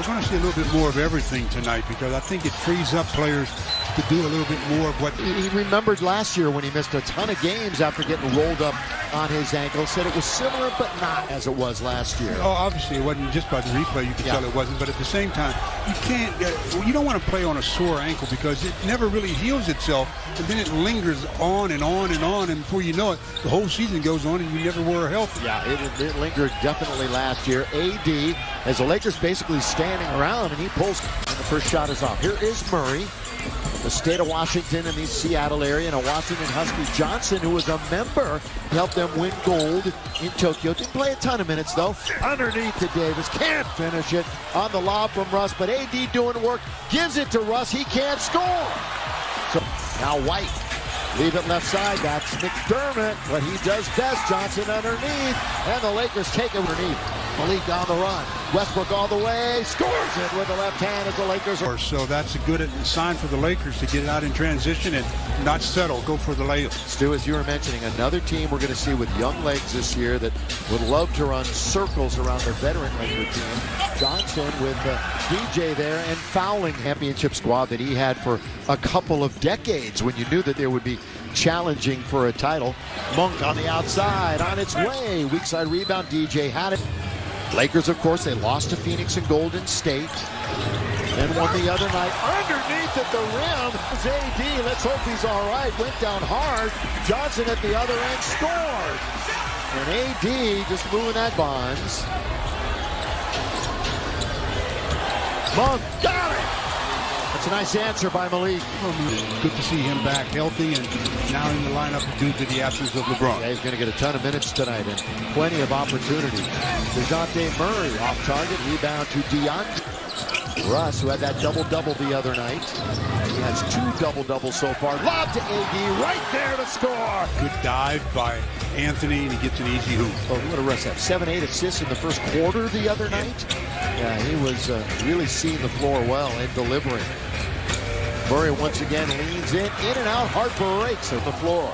going to see a little bit more of everything tonight because I think it frees up players to do a little bit more of what he remembered last year when he missed a ton of games after getting rolled up on his ankle. Said it was similar but not as it was last year. Oh, obviously it wasn't. Just by the replay you could tell it wasn't, but at the same time you don't want to play on a sore ankle because it never really heals itself, and then it lingers on and on and on, and before you know it the whole season goes on and you never were healthy. Yeah, it lingered definitely last year. AD, as the Lakers basically standing around, and he pulls, and the first shot is off. Here is Murray, the state of Washington in the Seattle area, and a Washington Husky. Johnson, who was a member, helped them win gold in Tokyo. Didn't play a ton of minutes, though. Underneath to Davis. Can't finish it on the lob from Russ, but AD doing work. Gives it to Russ. He can't score. So now White. Leave it left side. That's McDermott. What he does best. Johnson underneath. And the Lakers take it underneath. Malik down the run. Westbrook all the way. Scores it with the left hand as the Lakers are. So that's a good sign for the Lakers to get it out in transition and not settle. Go for the layup. Stu, as you were mentioning, another team we're going to see with young legs this year that would love to run circles around their veteran Laker team. Johnson with DJ there and fouling championship squad that he had for a couple of decades when you knew that there would be challenging for a title. Monk on the outside, on its way. Weak side rebound, DJ had it. Lakers, of course, they lost to Phoenix and Golden State. Then won the other night. Underneath at the rim is AD. Let's hope he's all right. Went down hard. Johnson at the other end scored. And AD just moving that bonds. Monk got it. That's a nice answer by Malik. Good to see him back healthy and now in the lineup due to the absence of LeBron. Yeah, he's going to get a ton of minutes tonight and plenty of opportunity. DeJounte Murray off target, rebound to DeAndre. Russ, who had that double-double the other night. He has 2 double-doubles so far. Lob to AD, right there to score. Good dive by Anthony, and he gets an easy hoop. Oh, what a Russ have? 7-8 assists in the first quarter the other night. Yeah, he was really seeing the floor well and delivering. Murray once again leans in and out, hard breaks on the floor.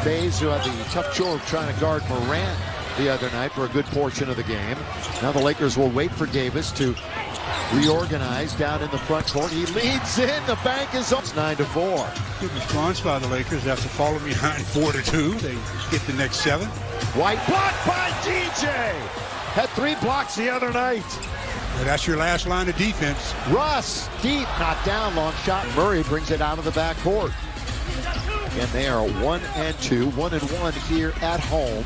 Bays, who had the tough chore of trying to guard Morant the other night for a good portion of the game. Now the Lakers will wait for Davis to reorganize down in the front court. He leads in, the bank is up. It's 9-4. Good response by the Lakers after falling behind 4-2. They get the next 7. White blocked by DJ. Had 3 blocks the other night. Well, that's your last line of defense. Russ, deep, knocked down, long shot. Murray brings it out of the backcourt. And they are 1-2, 1-1 here at home.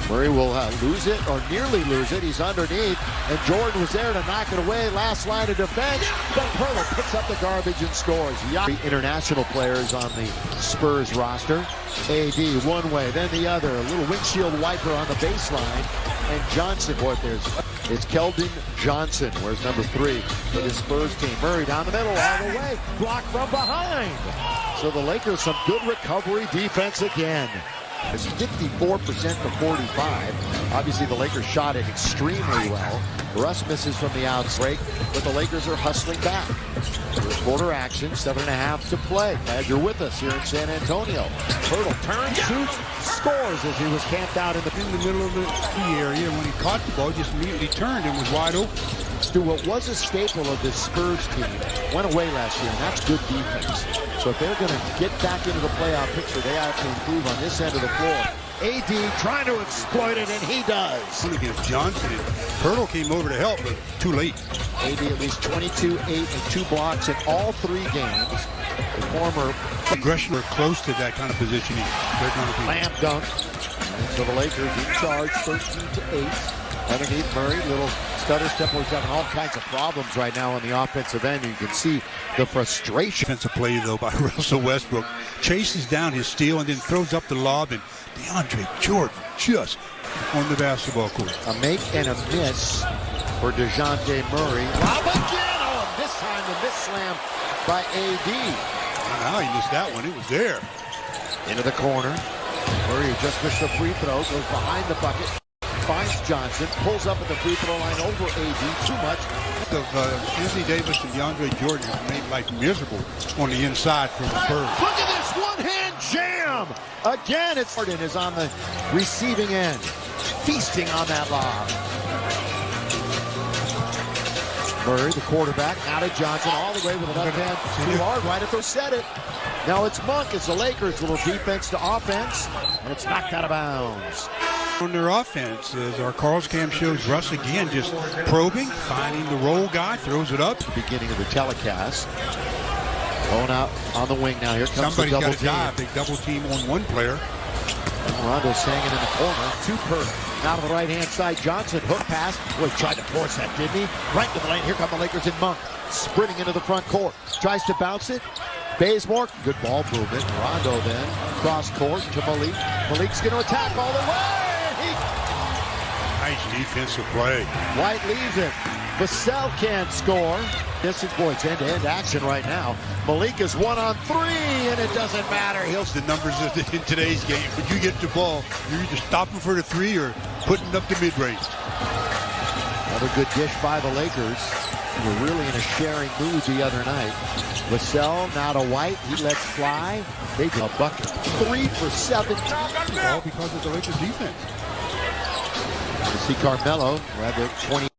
Murray will lose it, or nearly lose it. He's underneath, and Jordan was there to knock it away. Last line of defense, but Pirtle picks up the garbage and scores. International players on the Spurs roster. AD one way, then the other. A little windshield wiper on the baseline, and Johnson, it's Keldon Johnson, where's number 3 for the Spurs team. Murray down the middle, all the way, blocked from behind. So the Lakers, some good recovery defense again. It's 54% to 45. Obviously, the Lakers shot it extremely well. Russ misses from the outside, but the Lakers are hustling back. First quarter action, 7.5 to play. Glad you're with us here in San Antonio. Pirtle turns, shoots, scores as he was camped out in the middle of the key area. When he caught the ball, just immediately turned and was wide open. Stu, what was a staple of this Spurs team went away last year, and that's good defense. So if they're going to get back into the playoff picture, they have to improve on this end of the floor. AD trying to exploit it, and he does. Against Johnson, and Pirtle came over to help, but too late. AD at least 22, 8, and 2 blocks in all 3 games. The former aggression are close to that kind of positioning. They're going to be slam dunk. So the Lakers in charge, 13-8. Underneath Murray, little stutter step. He's having all kinds of problems right now on the offensive end. You can see the frustration. Defensive play, though, by Russell Westbrook. Chases down his steal and then throws up the lob, and DeAndre Jordan just on the basketball court. A make and a miss for DeJounte Murray. Lob again! Oh, and this time the miss slam by AD. Now he missed that one. It was there. Into the corner. Murray just missed the free throw. Goes behind the bucket. Finds Johnson, pulls up at the free throw line over AD, too much. Anthony Davis and DeAndre Jordan have made life miserable on the inside for the Spurs. Look at this one-hand jam! Again, it's Harden is on the receiving end, feasting on that lob. Murray, the quarterback, out of Johnson, all the way with the left hand. Too hard, right at the set it. Now it's Monk as the Lakers, little defense to offense, and it's knocked out of bounds. On their offense, as our Carl's Cam shows, Russ again just probing, finding the roll guy, throws it up. The beginning of the telecast. Going out on the wing now. Here comes Somebody's the double got a dive. Big double team on one player. Rondo's hanging in the corner. Two per. Now to the right-hand side. Johnson, hook pass. Boy, he tried to force that, didn't he? Right to the lane. Here come the Lakers and Monk. Sprinting into the front court. Tries to bounce it. Bazemore, good ball movement. Rondo then, cross court to Malik. Malik's going to attack all the way. Nice defensive play. White leaves it. Vassell can't score. This is, boy, it's end-to-end action right now. Malik is 1 on 3, and it doesn't matter. The numbers in today's game, when you get the ball, you're either stopping for the 3 or putting up the mid-range. Another good dish by the Lakers. They were really in a sharing mood the other night. Vassell, now to White. He lets fly. They do a bucket. 3 for 17. All because of the Lakers defense. You see Carmelo, rather 20.